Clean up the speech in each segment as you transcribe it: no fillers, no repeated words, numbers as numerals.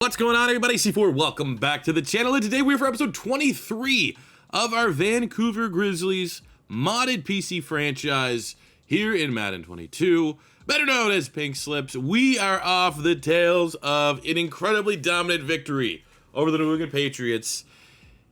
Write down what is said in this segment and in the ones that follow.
What's going on, everybody? C4, welcome back to the channel, and today we're for episode 23 of our Vancouver Grizzlies modded PC franchise here in Madden 22, better known as Pink Slips. We are off the tails of an incredibly dominant victory over the New England Patriots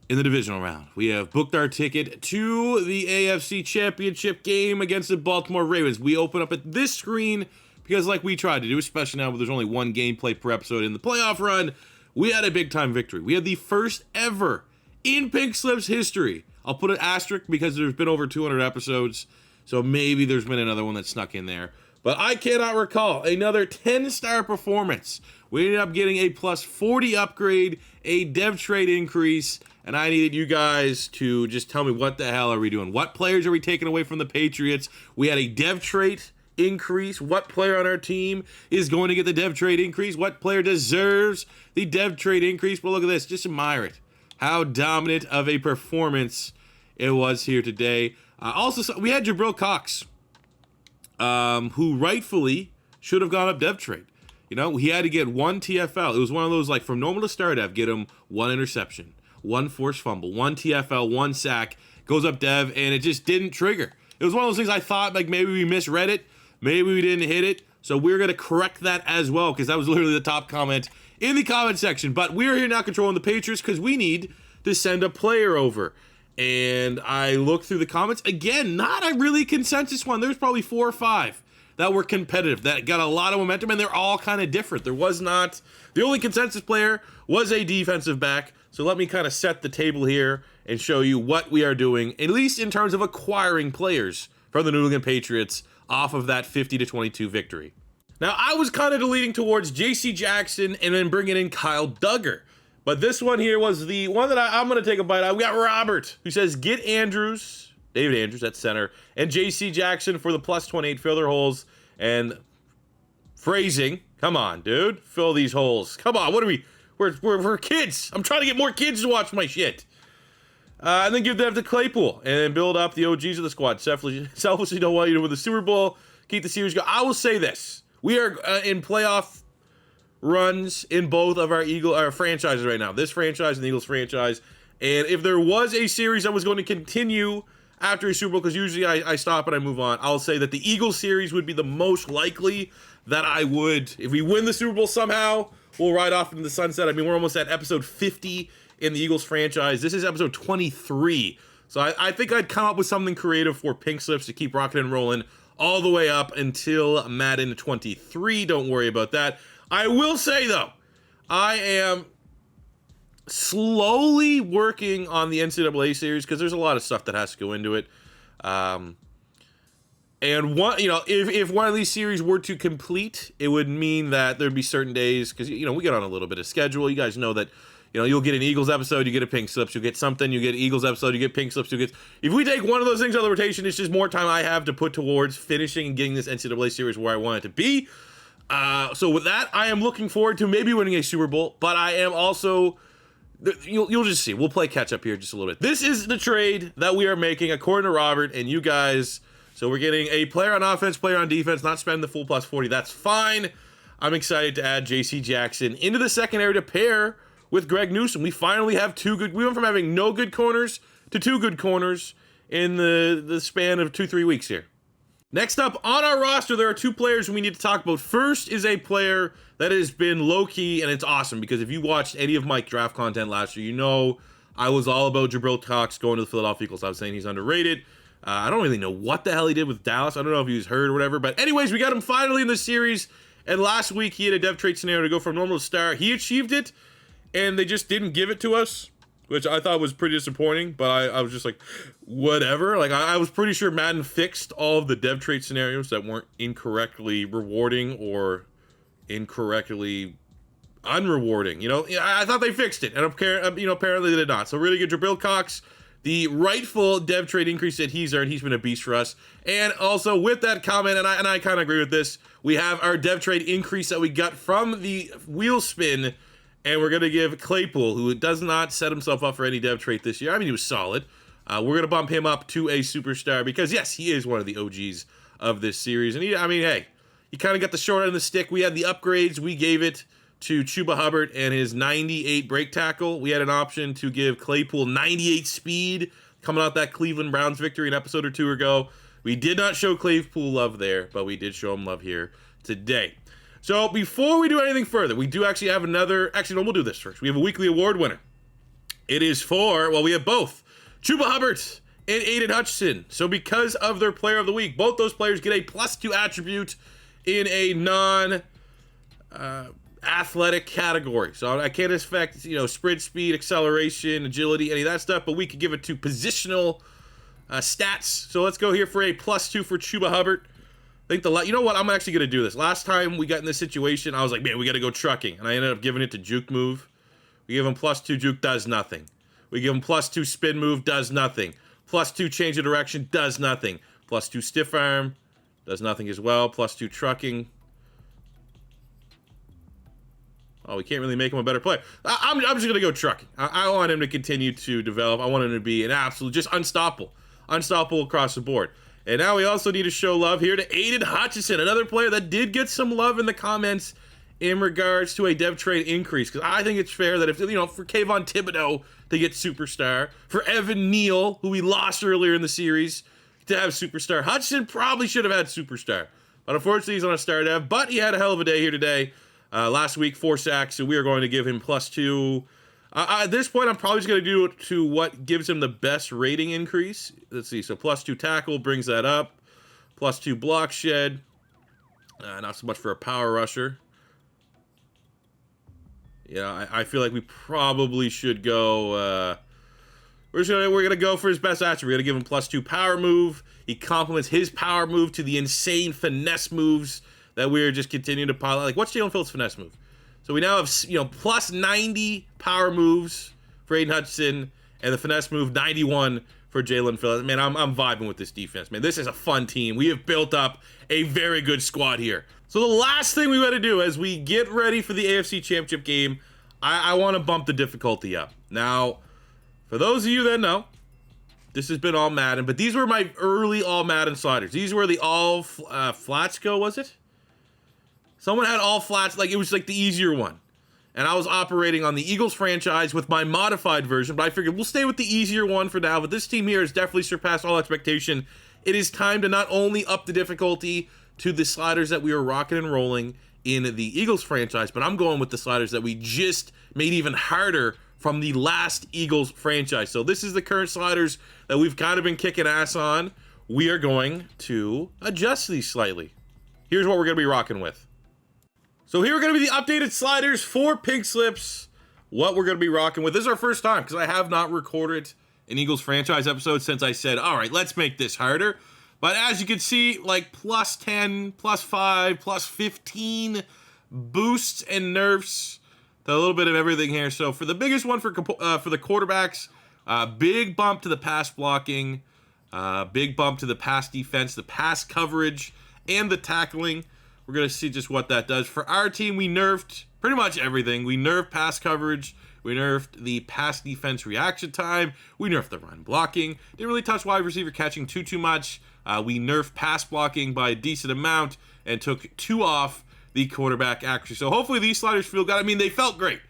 in the divisional round. We have booked our ticket to the AFC Championship game against the Baltimore Ravens. We open up at this screen because, like we tried to do, especially now there's only one gameplay per episode in the playoff run, we had a big-time victory. We had the first ever in Pink Slips history. I'll put an asterisk because there's been over 200 episodes, so maybe there's been another one that snuck in there. But I cannot recall another 10-star performance. We ended up getting a plus 40 upgrade, a dev trade increase, and I needed you guys to just tell me what the hell are we doing? What players are we taking away from the Patriots? We had a dev trait increase. What player on our team is going to get the dev trade increase? What player deserves the dev trade increase? Well, look at this. Just admire it. How dominant of a performance it was here today. Also, we had Jabril Cox, who rightfully should have gone up dev trade. You know, he had to get one TFL. It was one of those, like, from normal to star dev, get him one interception, one forced fumble, one TFL, one sack, goes up dev, and it just didn't trigger. It was one of those things I thought, like, maybe we misread it. Maybe we didn't hit it, so we're going to correct that as well, because that was literally the top comment in the comment section. But we're here now controlling the Patriots because we need to send a player over. And I looked through the comments. Again, not a really consensus one. There's probably 4 or 5 that were competitive, that got a lot of momentum, and they're all kind of different. There was not... The only consensus player was a defensive back. So let me kind of set the table here and show you what we are doing, at least in terms of acquiring players from the New England Patriots off of that 50-22 victory. Now, I was kind of leaning towards J.C. Jackson and then bringing in Kyle Duggar. But this one here was the one that I'm going to take a bite out. We got Robert, who says, get Andrews, David Andrews at center, and J.C. Jackson for the plus 28, fill their holes. And phrasing, come on, dude, fill these holes. Come on, what are we? We're kids. I'm trying to get more kids to watch my shit. And then give them to Claypool and build up the OGs of the squad. Selfishly don't want you to win the Super Bowl. Keep the series going. I will say this. We are in playoff runs in both of our franchises right now. This franchise and the Eagles franchise. And if there was a series that was going to continue after a Super Bowl, because usually I stop and I move on, I'll say that the Eagles series would be the most likely that I would, if we win the Super Bowl somehow, we'll ride off into the sunset. I mean, we're almost at episode 50 in the Eagles franchise. This is episode 23. So I think I'd come up with something creative for Pink Slips to keep rocking and rolling all the way up until Madden 23. Don't worry about that. I will say, though, I am slowly working on the NCAA series because there's a lot of stuff that has to go into it. And one, you know, if one of these series were to complete, it would mean that there'd be certain days, because, you know, we get on a little bit of schedule. You guys know that, you know, you'll get an Eagles episode, you get a Pink Slips, you'll get something, you get an Eagles episode, you get Pink Slips, you get... If we take one of those things out of the rotation, it's just more time I have to put towards finishing and getting this NCAA series where I want it to be. So with that, I am looking forward to maybe winning a Super Bowl, but I am also... You'll just see. We'll play catch up here just a little bit. This is the trade that we are making, according to Robert and you guys. So we're getting a player on offense, player on defense, not spend the full plus 40. That's fine. I'm excited to add J.C. Jackson into the secondary to pair with Greg Newsome. We finally have two good... We went from having no good corners to 2 good corners in the span of 2-3 weeks here. Next up on our roster, there are 2 players we need to talk about. First is a player that has been low-key, and it's awesome, because if you watched any of my draft content last year, you know I was all about Jabril Cox going to the Philadelphia Eagles. I was saying he's underrated. I don't really know what the hell he did with Dallas. I don't know if he was hurt or whatever. But anyways, we got him finally in the series. And last week, he had a dev trade scenario to go from normal to star. He achieved it, and they just didn't give it to us, which I thought was pretty disappointing. But I was just like, whatever. Like, I was pretty sure Madden fixed all of the dev trade scenarios that weren't incorrectly rewarding or incorrectly unrewarding. You know, I thought they fixed it. And, apparently they did not. So really good. Jabril Cox, the rightful dev trade increase that he's earned. He's been a beast for us. And also with that comment, and I kind of agree with this, we have our dev trade increase that we got from the wheel spin, and we're going to give Claypool, who does not set himself up for any dev trade this year. I mean, he was solid. We're going to bump him up to a superstar because, yes, he is one of the OGs of this series. And I mean, hey, he kind of got the short end of the stick. We had the upgrades. We gave it to Chuba Hubbard and his 98 break tackle. We had an option to give Claypool 98 speed coming out that Cleveland Browns victory an episode or two ago. We did not show Claypool love there, but we did show him love here today. So before we do anything further, we do actually have another, actually no, we'll do this first. We have a weekly award winner. It is for, well, we have both Chuba Hubbard and Aiden Hutchinson. So because of their player of the week, both those players get a +2 attribute in a athletic category. So I can't expect, sprint speed, acceleration, agility, any of that stuff, but we could give it to positional stats. So let's go here for a +2 for Chuba Hubbard. I think you know what? I'm actually going to do this. Last time we got in this situation, I was like, man, we got to go trucking. And I ended up giving it to Juke Move. We give him +2, Juke does nothing. We give him +2 spin move, does nothing. +2 change of direction, does nothing. +2 stiff arm, does nothing as well. +2 trucking. Oh, we can't really make him a better player. I'm just going to go trucking. I want him to continue to develop. I want him to be an absolute, just unstoppable. Unstoppable across the board. And now we also need to show love here to Aiden Hutchinson, another player that did get some love in the comments in regards to a dev trade increase. Because I think it's fair that if, for Kayvon Thibodeau to get superstar, for Evan Neal, who we lost earlier in the series, to have superstar. Hutchinson probably should have had superstar. But unfortunately, he's on a star dev. But he had a hell of a day here today. Last week, 4 sacks, so we are going to give him +2. At this point, I'm probably just going to do it to what gives him the best rating increase. Let's see, so +2 tackle brings that up. +2 block shed. Not so much for a power rusher. Yeah, I feel like we probably should go... we're gonna go for his best attribute. We're gonna give him +2 power move. He complements his power move to the insane finesse moves that we're just continuing to pile. Like, what's Jalen Phillips' finesse move? So we now have, +90 power moves for Aiden Hutchinson, and the finesse move 91 for Jalen Phillips. Man, I'm vibing with this defense, man. This is a fun team. We have built up a very good squad here. So the last thing we got to do as we get ready for the AFC Championship game, I want to bump the difficulty up. Now, for those of you that know, this has been all Madden, but these were my early all Madden sliders. These were the all flats go, was it? Someone had all flats, like it was like the easier one. And I was operating on the Eagles franchise with my modified version, but I figured we'll stay with the easier one for now. But this team here has definitely surpassed all expectation. It is time to not only up the difficulty to the sliders that we are rocking and rolling in the Eagles franchise, but I'm going with the sliders that we just made even harder from the last Eagles franchise. So this is the current sliders that we've kind of been kicking ass on. We are going to adjust these slightly. Here's what we're going to be rocking with. So here are going to be the updated sliders for Pink Slips, what we're going to be rocking with. This is our first time because I have not recorded an Eagles franchise episode since I said, all right, let's make this harder. But as you can see, like +10, +5, +15 boosts and nerfs to a little bit of everything here. So for the biggest one for the quarterbacks, big bump to the pass blocking, big bump to the pass defense, the pass coverage, and the tackling. We're going to see just what that does. For our team, we nerfed pretty much everything. We nerfed pass coverage. We nerfed the pass defense reaction time. We nerfed the run blocking. Didn't really touch wide receiver catching too much. We nerfed pass blocking by a decent amount and took 2 off the quarterback accuracy. So hopefully these sliders feel good. I mean, they felt great.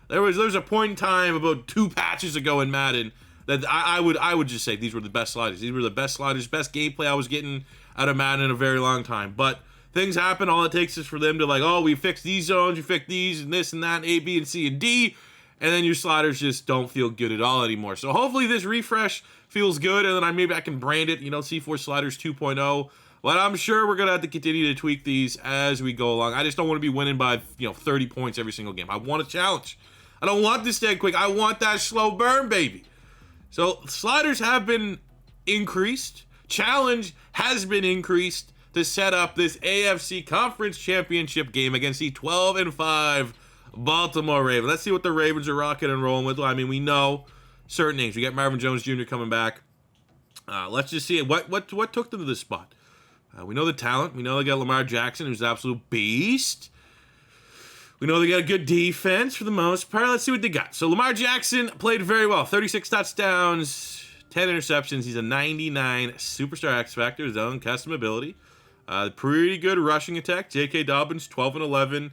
There was a point in time about 2 patches ago in Madden that I would just say these were the best sliders. These were the best sliders, best gameplay I was getting out of Madden in a very long time. But things happen. All it takes is for them to like, oh, we fixed these zones, you fixed these and this and that, A, B, and C, and D, and then your sliders just don't feel good at all anymore. So hopefully this refresh feels good, and then maybe I can brand it, C4 Sliders 2.0. But I'm sure we're going to have to continue to tweak these as we go along. I just don't want to be winning by, 30 points every single game. I want a challenge. I don't want this dead quick. I want that slow burn, baby. So sliders have been increased. Challenge has been increased to set up this AFC Conference Championship game against the 12-5 Baltimore Ravens. Let's see what the Ravens are rocking and rolling with. I mean, we know certain names. We got Marvin Jones Jr. coming back. Let's just see what took them to this spot. We know the talent. We know they got Lamar Jackson, who's an absolute beast. We know they got a good defense for the most part. Let's see what they got. So Lamar Jackson played very well. 36 touchdowns, 10 interceptions. He's a 99 superstar X Factor, his own custom ability. Pretty good rushing attack. J.K. Dobbins, 12 and 11.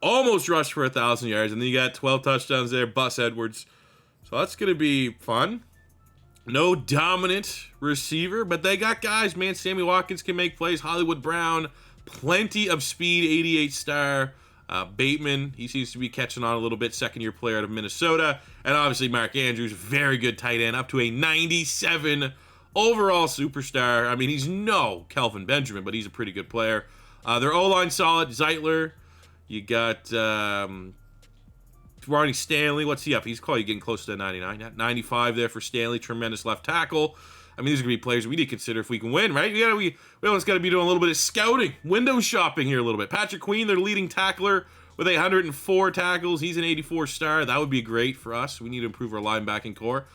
almost rushed for 1,000 yards, and then you got 12 touchdowns there, Bus Edwards. So that's going to be fun. No dominant receiver, but they got guys, man. Sammy Watkins can make plays. Hollywood Brown, plenty of speed, 88 star. Bateman, he seems to be catching on a little bit, second-year player out of Minnesota. And obviously Mark Andrews, very good tight end, up to a 97 overall superstar. I mean, he's no Kelvin Benjamin, but he's a pretty good player. Their O-line solid. Zeitler, you got Ronnie Stanley. What's he up? He's probably getting close to 99. 95 there for Stanley. Tremendous left tackle. I mean, these are going to be players we need to consider if we can win, right? We almost got to be doing a little bit of scouting, window shopping here a little bit. Patrick Queen, their leading tackler, with 104 tackles. He's an 84 star. That would be great for us. We need to improve our linebacking core.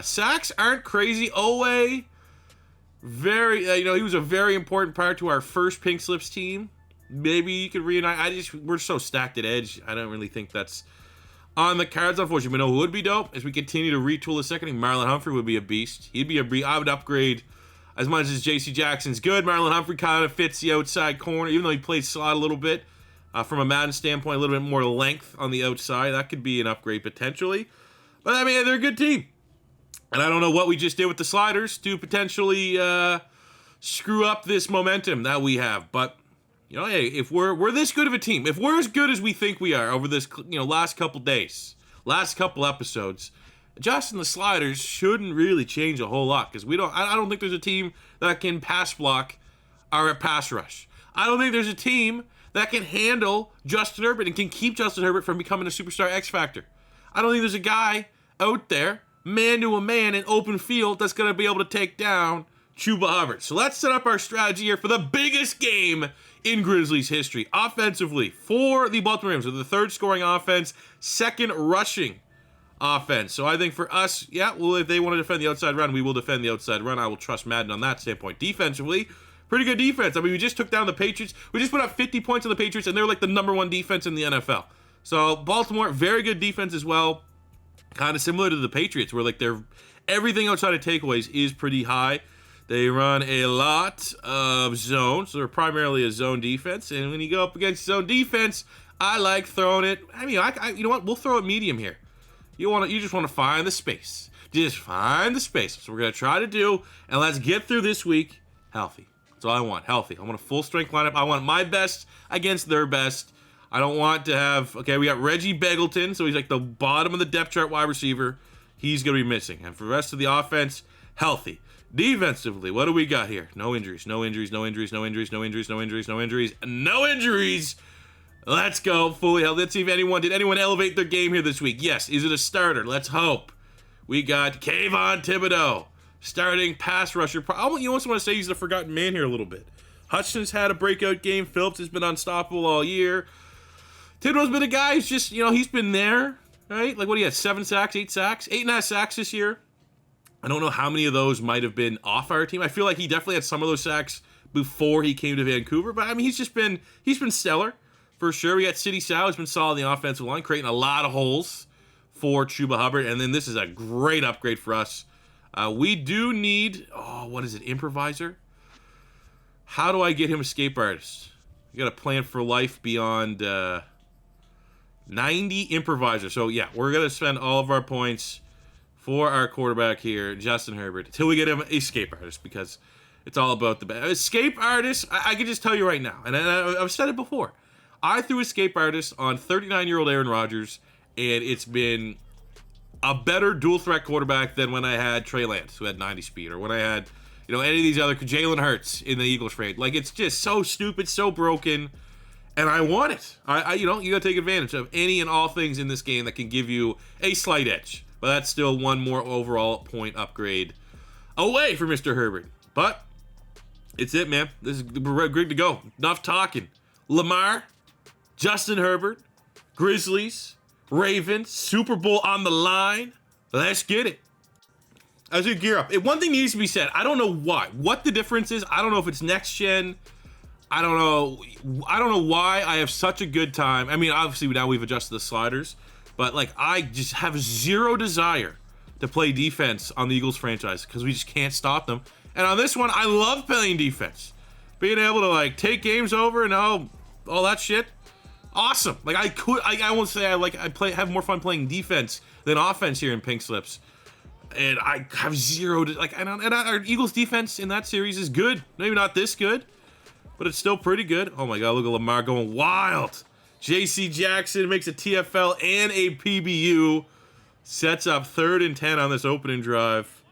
Sacks aren't crazy. Owe, very, he was a very important part to our first Pink Slips team. Maybe you could reunite. We're so stacked at edge. I don't really think that's on the cards, unfortunately. But no, who would be dope as we continue to retool the second. Marlon Humphrey would be a beast. He'd be a beast. I would upgrade as much as J.C. Jackson's good. Marlon Humphrey kind of fits the outside corner, even though he plays slot a little bit. From a Madden standpoint, a little bit more length on the outside. That could be an upgrade potentially. But I mean, they're a good team. And I don't know what we just did with the sliders to potentially screw up this momentum that we have. But, hey, if we're this good of a team, if we're as good as we think we are over this, last couple days, last couple episodes, adjusting the sliders shouldn't really change a whole lot, because I don't think there's a team that can pass block our pass rush. I don't think there's a team that can handle Justin Herbert and can keep Justin Herbert from becoming a superstar X Factor. I don't think there's a guy out there, man to a man in open field, that's going to be able to take down Chuba Hubbard. So let's set up our strategy here for the biggest game in Grizzlies history. Offensively, for the Baltimore Ravens, with the third scoring offense, second rushing offense. So I think for us, if they want to defend the outside run, we will defend the outside run. I will trust Madden on that standpoint. Defensively, pretty good defense. I mean, we just took down the Patriots. We just put up 50 points on the Patriots, and they're like the number one defense in the NFL. So Baltimore, very good defense as well. Kind of similar to the Patriots, where like everything outside of takeaways is pretty high. They run a lot of zones, so they're primarily a zone defense. And when you go up against zone defense, I like throwing it. I mean, you know what? We'll throw it medium here. You just want to find the space. Just find the space. So we're gonna try to do, and let's get through this week healthy. That's all I want. Healthy. I want a full strength lineup. I want my best against their best. I don't want to have, we got Reggie Begelton, so he's like the bottom of the depth chart wide receiver. He's going to be missing. And for the rest of the offense, healthy. Defensively, what do we got here? No injuries, no injuries, no injuries, no injuries, no injuries, no injuries, no injuries, no injuries. Let's go. Fully healthy. Let's see if did anyone elevate their game here this week? Yes. Is it a starter? Let's hope. We got Kayvon Thibodeau, starting pass rusher. You almost want to say he's the forgotten man here a little bit. Hutchinson's had a breakout game. Phillips has been unstoppable all year. Thibodeau's been a guy who's just, he's been there, right? Like, what do you have, 7 sacks, 8 sacks? 8.5 sacks this year. I don't know how many of those might have been off our team. I feel like he definitely had some of those sacks before he came to Vancouver. But, I mean, he's been stellar, for sure. We got City Sal, who's been solid in the offensive line, creating a lot of holes for Chuba Hubbard. And then this is a great upgrade for us. We do need, improviser? How do I get him escape artist? You got a plan for life beyond 90 improviser. So, we're going to spend all of our points for our quarterback here, Justin Herbert, until we get him escape artist, because it's all about the escape artist. I can just tell you right now, and I've said it before. I threw escape artist on 39-year-old Aaron Rodgers, and it's been a better dual threat quarterback than when I had Trey Lance, who had 90 speed, or when I had, any of these other, Jalen Hurts in the Eagles trade. Like, it's just so stupid, so broken, and I want it. You got to take advantage of any and all things in this game that can give you a slight edge. But that's still one more overall point upgrade away for Mr. Herbert. But it's it, man. We're good to go. Enough talking. Lamar, Justin Herbert, Grizzlies, Ravens, Super Bowl on the line. Let's get it. As we gear up, one thing needs to be said. I don't know what the difference is. I don't know if it's next gen. I don't know why I have such a good time. I mean, obviously now we've adjusted the sliders, but like I just have zero desire to play defense on the Eagles franchise because we just can't stop them. And on this one, I love playing defense. Being able to like take games over and all that shit. Awesome. Like I won't say have more fun playing defense than offense here in Pink Slips. And I have zero to, like, and our Eagles defense in that series is good. Maybe not this good, but it's still pretty good. Oh my God, look at Lamar going wild. JC Jackson makes a TFL and a PBU. Sets up 3rd and 10 on this opening drive.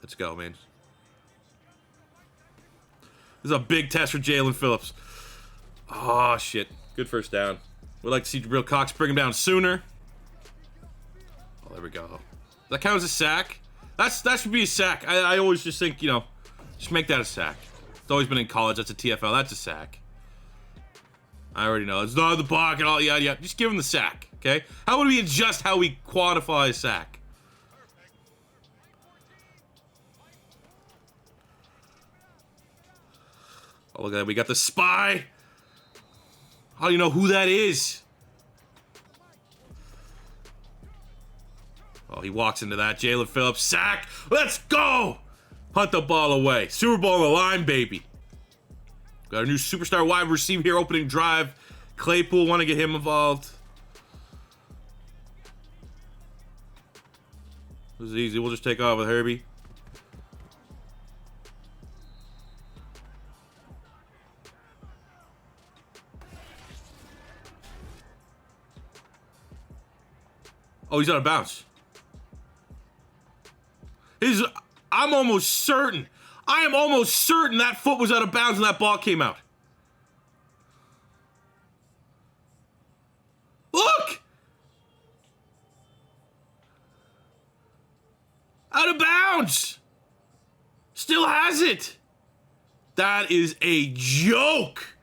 Let's go, man. This is a big test for Jalen Phillips. Oh, shit. Good first down. We'd like to see Jabril Cox bring him down sooner. Oh, there we go. Does that count as a sack? That should be a sack. I always just think, you know, just make that a sack. It's always been in college. That's a TFL. That's a sack. I already know. It's not in the pocket. All yeah. Just give him the sack, okay? How would we adjust how we quantify a sack? Oh, look at that. We got the spy. How do you know who that is? Oh, he walks into that. Jalen Phillips, sack. Let's go. Punt the ball away. Super Bowl on the line, baby. Got a new superstar wide receiver here, opening drive. Claypool, want to get him involved. This is easy. We'll just take off with Herbie. Oh, he's out of bounds. I'm almost certain. I am almost certain that foot was out of bounds when that ball came out. Look! Out of bounds! Still has it! That is a joke!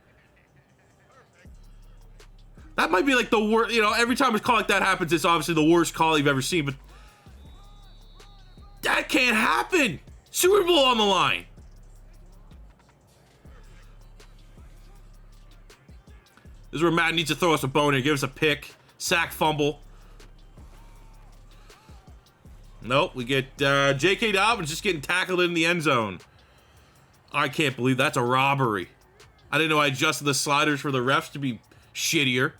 That might be like the worst, you know, every time a call like that happens, it's obviously the worst call you've ever seen, but that can't happen! Super Bowl on the line! This is where Madden needs to throw us a bone here, give us a pick, sack, fumble. Nope, we get J.K. Dobbins just getting tackled in the end zone. I can't believe that's a robbery. I didn't know I adjusted the sliders for the refs to be shittier.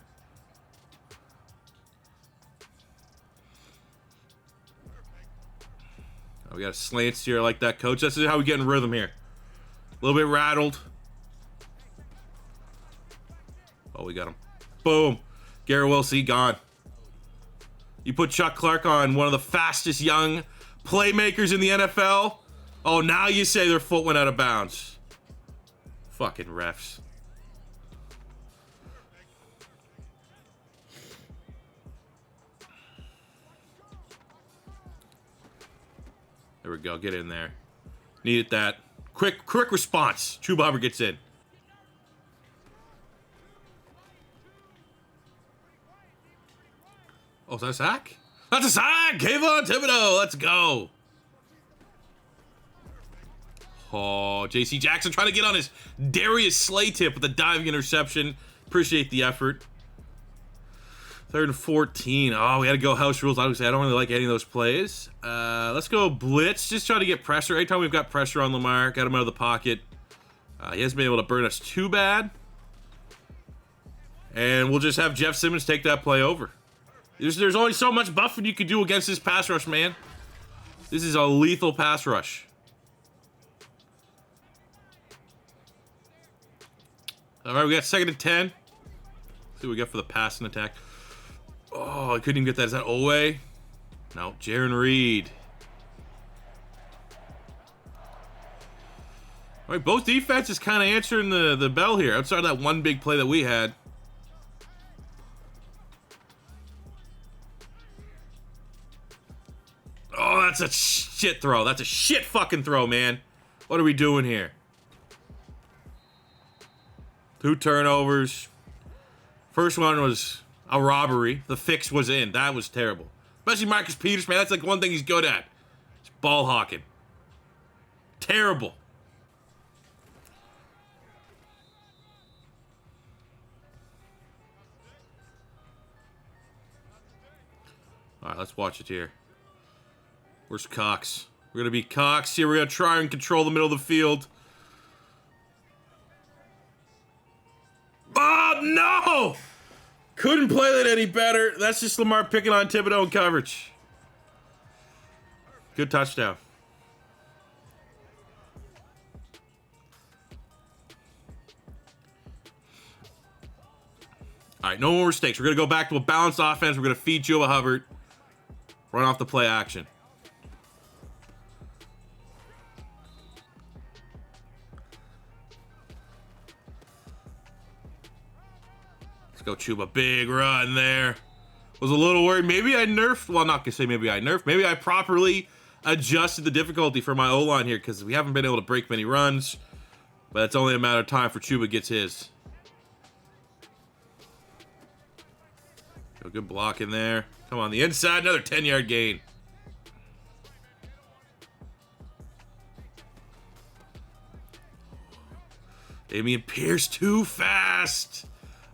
Oh, we got a slant here. I like that, coach. That's how we get in rhythm here. A little bit rattled. Oh, we got him. Boom. Garrett Wilson, gone. You put Chuck Clark on one of the fastest young playmakers in the NFL. Oh, now you say their foot went out of bounds. Fucking refs. There we go. Get in there. Needed that. Quick response. True Bobber gets in. Oh, is that a sack? That's a sack! Kayvon Thibodeau, let's go. Oh, JC Jackson trying to get on his Darius Slay tip with a diving interception. Appreciate the effort. 3rd and 14. Oh, we had to go house rules. Obviously, I don't really like any of those plays. Let's go blitz. Just try to get pressure. Anytime we've got pressure on Lamar, got him out of the pocket. He hasn't been able to burn us too bad. And we'll just have Jeff Simmons take that play over. There's only so much buffing you can do against this pass rush, man. This is a lethal pass rush. All right, we got 2nd and 10. Let's see what we got for the passing attack. Oh, I couldn't even get that. Is that Owe? No, Jaron Reed. All right, both defenses kind of answering the bell here. Outside of that one big play that we had. Oh, that's a shit throw. That's a shit fucking throw, man. What are we doing here? 2 turnovers. First one was a robbery. The fix was in. That was terrible. Especially Marcus Peters, man. That's like one thing he's good at. It's ball hawking. Terrible. All right, let's watch it here. Where's Cox? We're going to be Cox here. We're going to try and control the middle of the field. Oh, no! Couldn't play that any better. That's just Lamar picking on Thibodeau in coverage. Good touchdown. All right, no more mistakes. We're going to go back to a balanced offense. We're going to feed Chuba Hubbard. Run off the play action. Let's go, Chuba. Big run there. Was a little worried. Maybe I nerfed. Well, I'm not going to say maybe I nerfed. Maybe I properly adjusted the difficulty for my O-line here because we haven't been able to break many runs. But it's only a matter of time for Chuba gets his. Good block in there. Come on, the inside, another 10-yard gain. Damian Pierce too fast.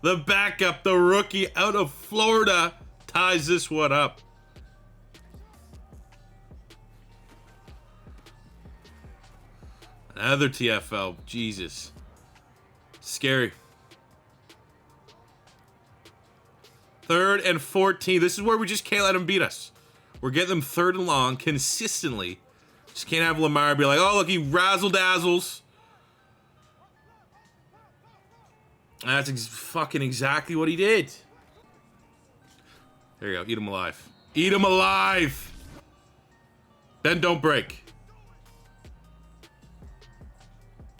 The backup, the rookie out of Florida, ties this one up. Another TFL, Jesus. Scary. 3rd and 14. This is where we just can't let them beat us. We're getting them 3rd and long consistently. Just can't have Lamar be like, oh, look, he razzle-dazzles. That's fucking exactly what he did. There you go. Eat him alive. Eat him alive. Then don't break.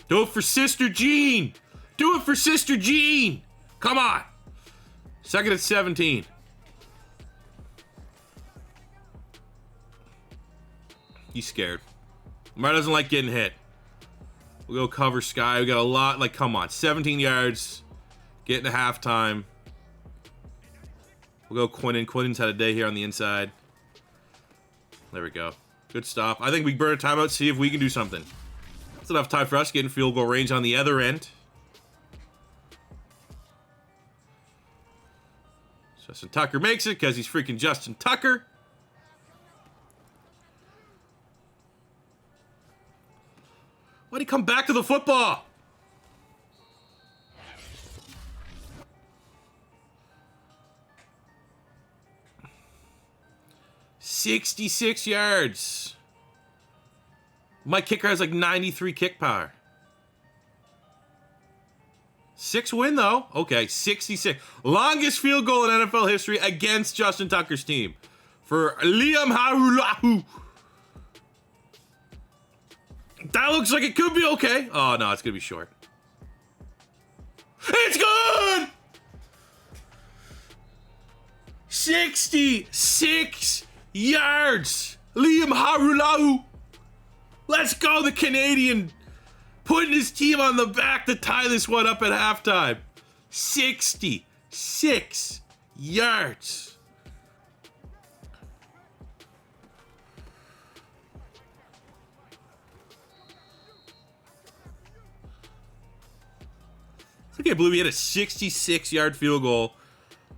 Do it for Sister Jean. Do it for Sister Jean. Come on. 2nd and 17. He's scared. Lamar doesn't like getting hit. We'll go cover Sky. We got a lot. Like, come on. 17 yards. Getting to halftime. We'll go Quinnen. Quinnen's had a day here on the inside. There we go. Good stop. I think we burn a timeout, see if we can do something. That's enough time for us to get in field goal range on the other end. Justin Tucker makes it because he's freaking Justin Tucker. Why'd he come back to the football? $66 yards. My kicker has like 93 kick power. 6 win, though. Okay, 66. Longest field goal in NFL history against Justin Tucker's team. For Liam Harulahu. That looks like it could be okay. Oh, no, it's going to be short. It's good! 66 yards. Liam Harulahu. Let's go, the Canadian. Putting his team on the back to tie this one up at halftime. 66 yards. I can't believe he had a 66-yard field goal.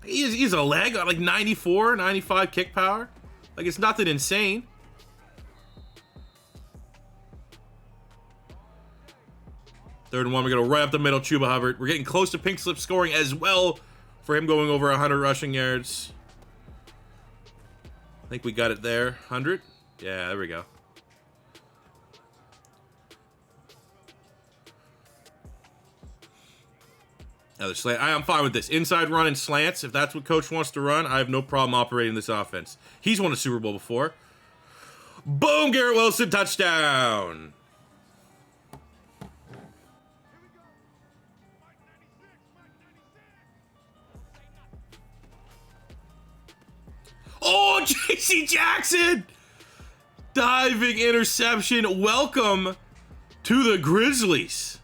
He's a leg on like 94, 95 kick power. Like, it's nothing insane. Third and 1, we're going to right up the middle, Chuba Hubbard. We're getting close to pink slip scoring as well for him going over 100 rushing yards. I think we got it there. 100? Yeah, there we go. Another slant. I'm fine with this. Inside run and slants. If that's what coach wants to run, I have no problem operating this offense. He's won a Super Bowl before. Boom, Garrett Wilson, touchdown. Oh, J.C. Jackson! Diving interception. Welcome to the Grizzlies.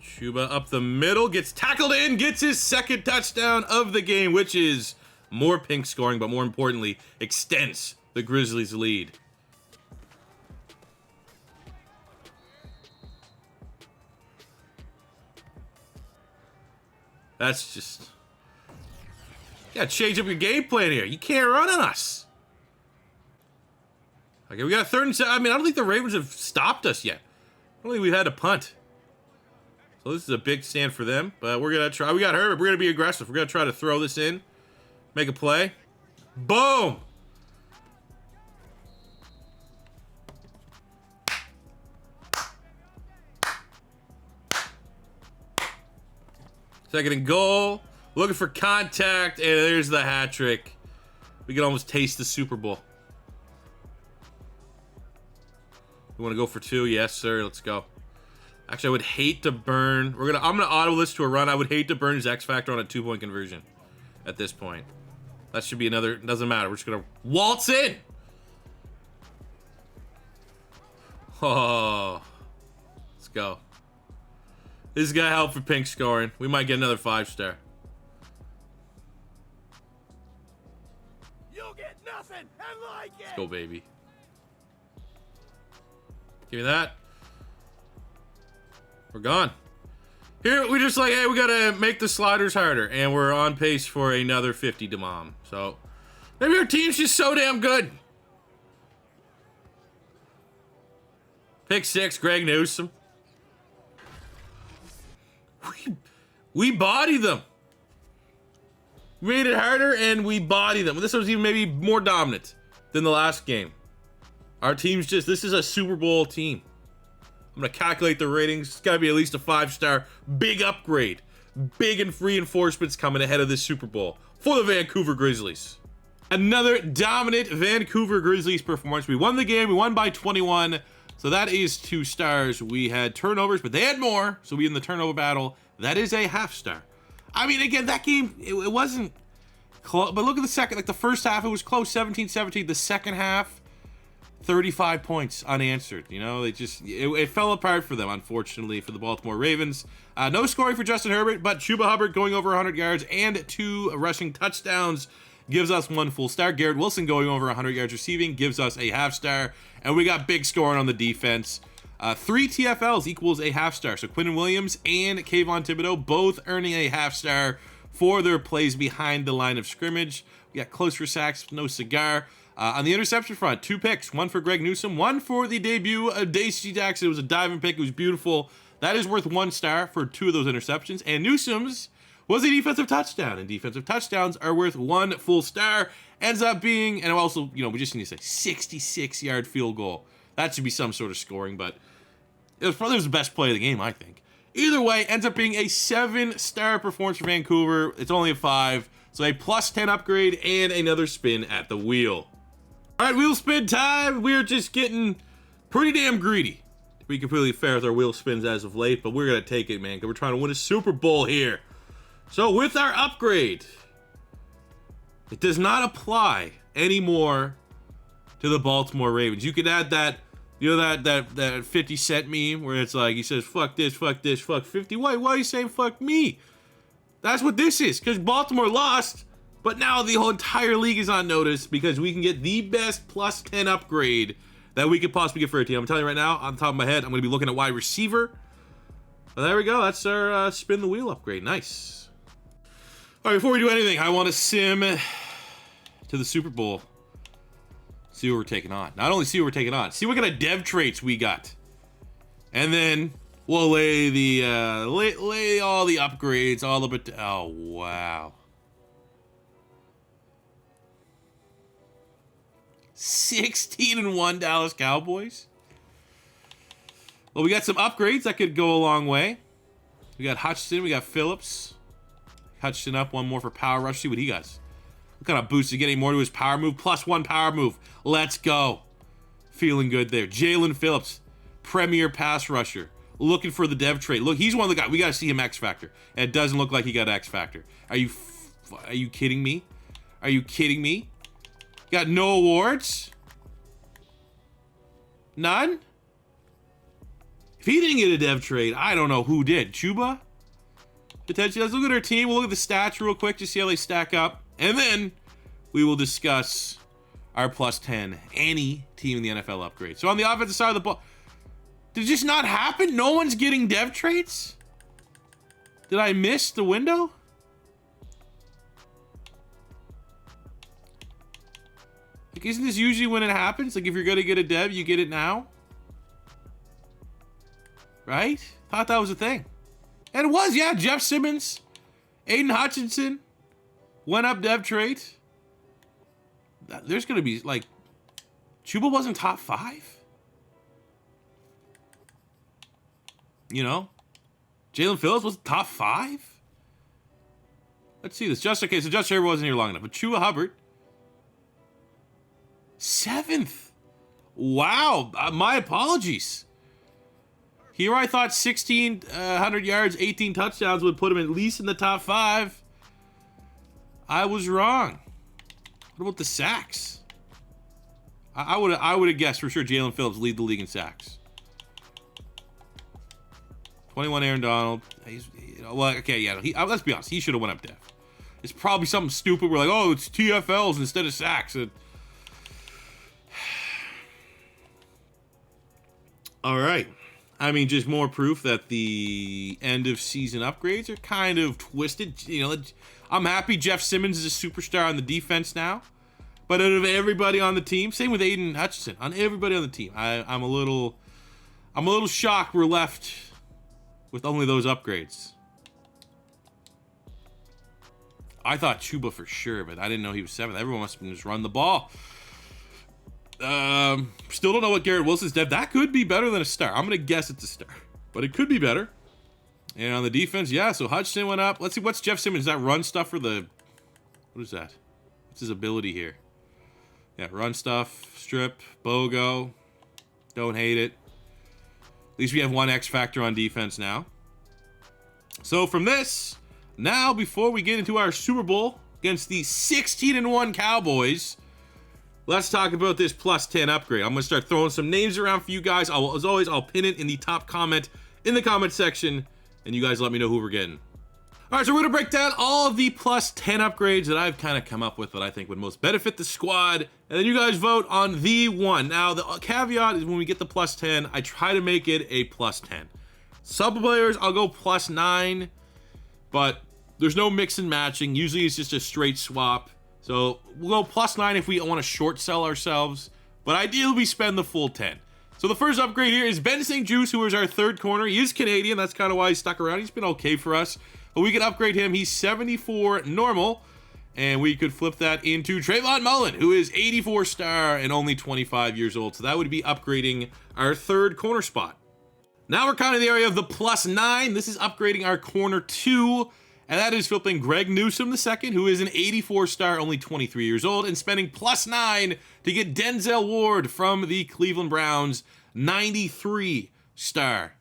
Chuba up the middle, gets tackled in, gets his second touchdown of the game, which is more pink scoring, but more importantly, extends the Grizzlies' lead. That's just... You gotta change up your game plan here. You can't run on us. Okay, we got a 3rd and 7. I mean, I don't think the Ravens have stopped us yet. I don't think we've had a punt. So this is a big stand for them, but we're going to try. We got Herbert. We're going to be aggressive. We're going to try to throw this in. Make a play. Boom! Second and goal. Looking for contact, and there's the hat trick. We can almost taste the Super Bowl. We want to go for 2? Yes, sir. Let's go. Actually, I would hate to burn. I'm gonna auto this to a run. I would hate to burn his X factor on a 2-point conversion at this point. That should be another. Doesn't matter. We're just gonna waltz in. Oh, let's go. This is gonna help for Pink scoring. We might get another 5-star. You'll get nothing and like it. Let's go, baby. Give me that. We're gone. Here, we're just like, hey, we gotta make the sliders harder, and we're on pace for another 50 to mom. So, maybe our team's just so damn good. Pick 6, Greg Newsome. We body them. We made it harder, and we body them. This was even maybe more dominant than the last game. Our team's just, this is a Super Bowl team. I'm going to calculate the ratings. It's got to be at least a 5-star. Big upgrade. Big and reinforcements coming ahead of this Super Bowl for the Vancouver Grizzlies. Another dominant Vancouver Grizzlies performance. We won the game. We won by 21. So that is 2 stars. We had turnovers, but they had more. So we in the turnover battle. That is a half-star. I mean, again, that game, it wasn't close. But look at the second. Like the first half, it was close, 17-17. The second half, 35 points unanswered. You know, they just, it fell apart for them, unfortunately, for the Baltimore Ravens. No scoring for Justin Herbert, but Chuba Hubbard going over 100 yards and 2 rushing touchdowns gives us 1 full star. Garrett Wilson going over 100 yards receiving gives us a half-star. And we got big scoring on the defense. 3 TFLs equals a half-star. So Quinnen Williams and Kayvon Thibodeau both earning a half-star for their plays behind the line of scrimmage. We got close for sacks, no cigar. On the interception front, 2 picks, 1 for Greg Newsome, 1 for the debut of Daisy Jackson. It was a diving pick. It was beautiful. That is worth 1 star for 2 of those interceptions. And Newsome's was a defensive touchdown. And defensive touchdowns are worth 1 full star. Ends up being, and also, you know, we just need to say 66-yard field goal. That should be some sort of scoring, but it was probably the best play of the game, I think. Either way, ends up being a 7-star performance for Vancouver. It's only a 5. So a plus 10 upgrade and another spin at the wheel. All right, wheel spin time. We're just getting pretty damn greedy, to be completely fair with our wheel spins as of late, but we're going to take it, man, because we're trying to win a Super Bowl here. So with our upgrade, it does not apply anymore to the Baltimore Ravens. You could add that, you know, that 50 Cent meme where it's like, he says, fuck this, fuck 50. Why are you saying fuck me? That's what this is, because Baltimore lost. But now the whole entire league is on notice because we can get the best plus 10 upgrade that we could possibly get for a team. I'm telling you right now, on top of my head, I'm going to be looking at wide receiver. Well, there we go. That's our spin the wheel upgrade. Nice. All right, before we do anything, I want to sim to the Super Bowl. See what we're taking on. Not only see what we're taking on, see what kind of dev traits we got. And then we'll lay the lay all the upgrades, all the oh wow. 16-1 Dallas Cowboys. Well, we got some upgrades that could go a long way. We got Hutchinson, we got Phillips. Hutchinson up, 1 more for power rush. See what he does. What kind of boost is he getting more to his power move? Plus 1 power move. Let's go. Feeling good there. Jalen Phillips, premier pass rusher. Looking for the dev trait. Look, he's one of the guys. We got to see him X Factor. And it doesn't look like he got X Factor. Are you kidding me? Are you kidding me? Got no awards? None? If he didn't get a dev trade, I don't know who did. Chuba? Potentially. Let's look at our team. We'll look at the stats real quick to see how they stack up. And then we will discuss our plus 10. Any team in the NFL upgrade. So on the offensive side of the ball, did it just not happen? No one's getting dev traits? Did I miss the window? Like, isn't this usually when it happens? Like, if you're going to get a dev, you get it now? Right? Thought that was a thing. And it was, yeah. Jeff Simmons, Aiden Hutchinson, went up dev trait. There's going to be, like, Chuba wasn't top 5? You know? Jalen Phillips was top 5? Let's see this. Okay, so Justin Herbert wasn't here long enough. But Chuba Hubbard, 7th. Wow. My apologies. Here I thought 1,600 yards, 18 touchdowns would put him at least in the top 5. I was wrong. What about the sacks? I would have guessed for sure Jalen Phillips lead the league in sacks. 21 Aaron Donald. Well, okay, yeah. Let's be honest. He should have went up dev. It's probably something stupid. We're like, oh, it's TFLs instead of sacks. All right. I mean, just more proof that the end of season upgrades are kind of twisted. You know, I'm happy Jeff Simmons is a superstar on the defense now. But out of everybody on the team, same with Aiden Hutchinson, on everybody on the team, I'm a little shocked we're left with only those upgrades. I thought Chuba for sure, but I didn't know he was 7th. Everyone must have been just run the ball. Still don't know what Garrett Wilson's dev. That could be better than a star. I'm going to guess it's a star, but it could be better. And on the defense, yeah, so Hutchinson went up. Let's see, what's Jeff Simmons? Is that run stuff for the... What is that? What's his ability here? Yeah, run stuff, strip, BOGO. Don't hate it. At least we have one X factor on defense now. So from this, now before we get into our Super Bowl against the 16-1 Cowboys, let's talk about this plus 10 upgrade. I'm going to start throwing some names around for you guys. As always, I'll pin it in the top comment in the comment section, and you guys let me know who we're getting. All right, so we're going to break down all of the plus 10 upgrades that I've kind of come up with that I think would most benefit the squad, and then you guys vote on the one. Now, the caveat is when we get the plus 10, I try to make it a plus 10. Some players, I'll go plus 9, but there's no mix and matching. Usually it's just a straight swap. So we'll go plus 9 if we want to short sell ourselves, but ideally we spend the full 10. So the first upgrade here is Ben St. Juste, who is our third corner. He is Canadian. That's kind of why he stuck around. He's been okay for us. But we can upgrade him. He's 74 normal, and we could flip that into Trayvon Mullen, who is 84 star and only 25 years old. So that would be upgrading our third corner spot. Now we're kind of in the area of the plus 9. This is upgrading our corner 2, and that is flipping Greg Newsome II, who is an 84 star, only 23 years old, and spending plus 9 to get Denzel Ward from the Cleveland Browns, 93 star.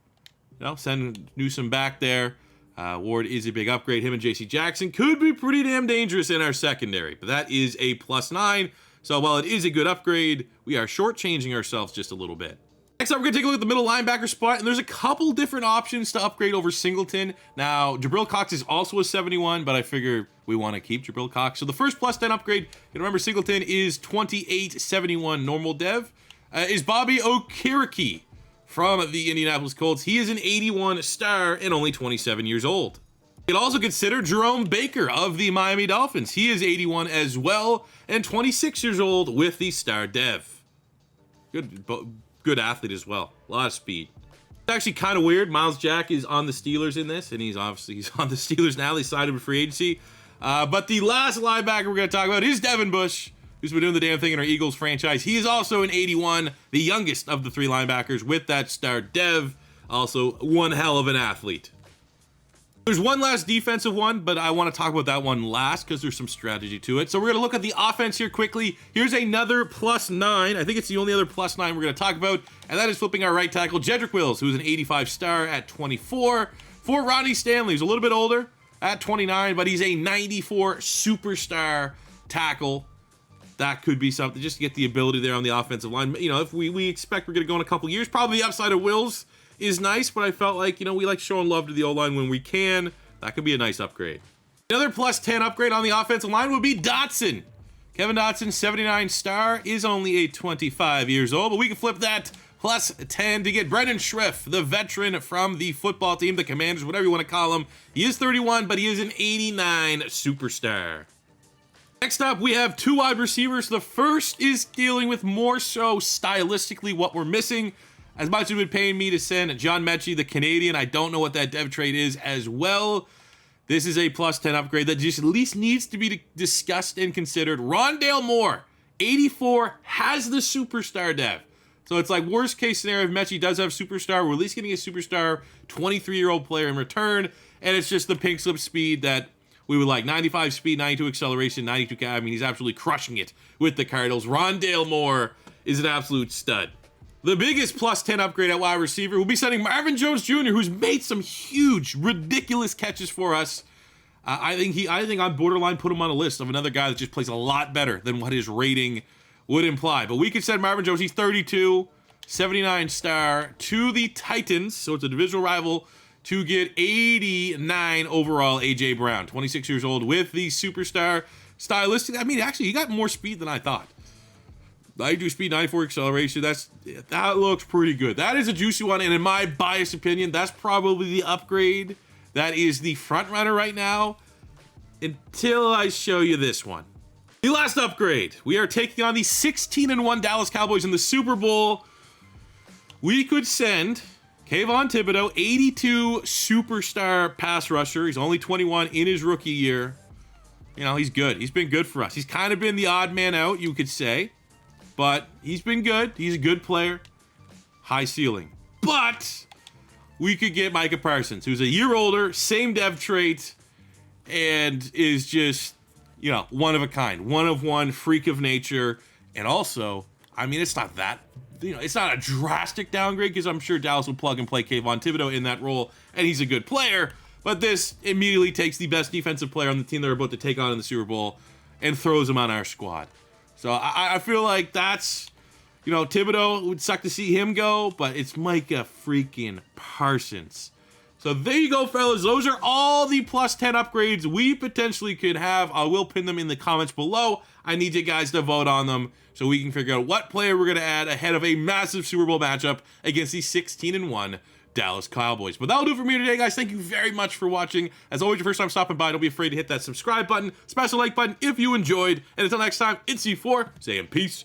You know, send Newsome back there. Ward is a big upgrade. Him and J.C. Jackson could be pretty damn dangerous in our secondary, but that is a plus 9. So while it is a good upgrade, we are shortchanging ourselves just a little bit. Next up, we're going to take a look at the middle linebacker spot, and there's a couple different options to upgrade over Singleton. Now, Jabril Cox is also a 71, but I figure we want to keep Jabril Cox. So the first plus 10 upgrade, you remember Singleton is 2871 normal dev, is Bobby Okereke from the Indianapolis Colts. He is an 81 star and only 27 years old. You can also consider Jerome Baker of the Miami Dolphins. He is 81 as well and 26 years old with the star dev. Good athlete as well. A lot of speed. It's actually kind of weird. Miles Jack is on the Steelers in this, and he's on the Steelers now. They signed him with free agency. But the last linebacker we're going to talk about is Devin Bush, who's been doing the damn thing in our Eagles franchise. He is also an 81, the youngest of the 3 linebackers with that star dev. Also, one hell of an athlete. There's one last defensive one, but I want to talk about that one last because there's some strategy to it. So we're going to look at the offense here quickly. Here's another plus 9. I think it's the only other plus 9 we're going to talk about, and that is flipping our right tackle, Jedrick Wills, who's an 85 star at 24. For Ronnie Stanley, who's a little bit older at 29, but he's a 94 superstar tackle. That could be something, just to get the ability there on the offensive line. You know, if we expect we're going to go in a couple years, probably the upside of Wills is nice, but I felt like, you know, we like showing love to the O-line when we can. That could be a nice upgrade. Another plus 10 upgrade on the offensive line would be Dotson. Kevin Dotson, 79 star, is only a 25 years old, but we can flip that plus 10 to get Brendan Schriff, the veteran from the football team, the Commanders, whatever you want to call him. He is 31, but he is an 89 superstar. Next up, we have two wide receivers. The first is dealing with more so stylistically what we're missing. As much as it would pay me to send John Mechie, the Canadian, I don't know what that dev trade is as well. This is a plus 10 upgrade that just at least needs to be discussed and considered. Rondale Moore, 84, has the superstar dev. So it's like worst case scenario if Mechie does have superstar, we're at least getting a superstar 23-year-old player in return. And it's just the pink slip speed that we would like. 95 speed, 92 acceleration, 92 I mean, he's absolutely crushing it with the Cardinals. Rondale Moore is an absolute stud. The biggest plus 10 upgrade at wide receiver will be sending Marvin Jones Jr., who's made some huge, ridiculous catches for us. I think on borderline put him on a list of another guy that just plays a lot better than what his rating would imply. But we could send Marvin Jones, he's 32, 79 star, to the Titans, so it's a divisional rival, to get 89 overall AJ Brown, 26 years old, with the superstar stylistic. I mean, actually, he got more speed than I thought. 92 speed, 94 acceleration. That looks pretty good. That is a juicy one, and in my biased opinion, that's probably the upgrade that is the front runner right now until I show you this one. The last upgrade. We are taking on the 16-1 Dallas Cowboys in the Super Bowl. We could send Kayvon Thibodeau, 82 superstar pass rusher. He's only 21 in his rookie year. You know, he's good. He's been good for us. He's kind of been the odd man out, you could say. But he's been good. He's a good player. High ceiling. But we could get Micah Parsons, who's a year older, same dev trait, and is just, you know, one of a kind. One of one, freak of nature. And also, I mean, it's not that, you know, it's not a drastic downgrade because I'm sure Dallas will plug and play Kayvon Thibodeau in that role, and he's a good player. But this immediately takes the best defensive player on the team they're about to take on in the Super Bowl and throws him on our squad. So I feel like that's, you know, Thibodeau, would suck to see him go, but it's Micah freaking Parsons. So there you go, fellas. Those are all the plus 10 upgrades we potentially could have. I will pin them in the comments below. I need you guys to vote on them so we can figure out what player we're going to add ahead of a massive Super Bowl matchup against the 16-1 Dallas Cowboys. But that'll do it for me today, guys. Thank you very much for watching. As always, your first time stopping by, don't be afraid to hit that subscribe button, smash the like button if you enjoyed. And until next time, it's C4 saying peace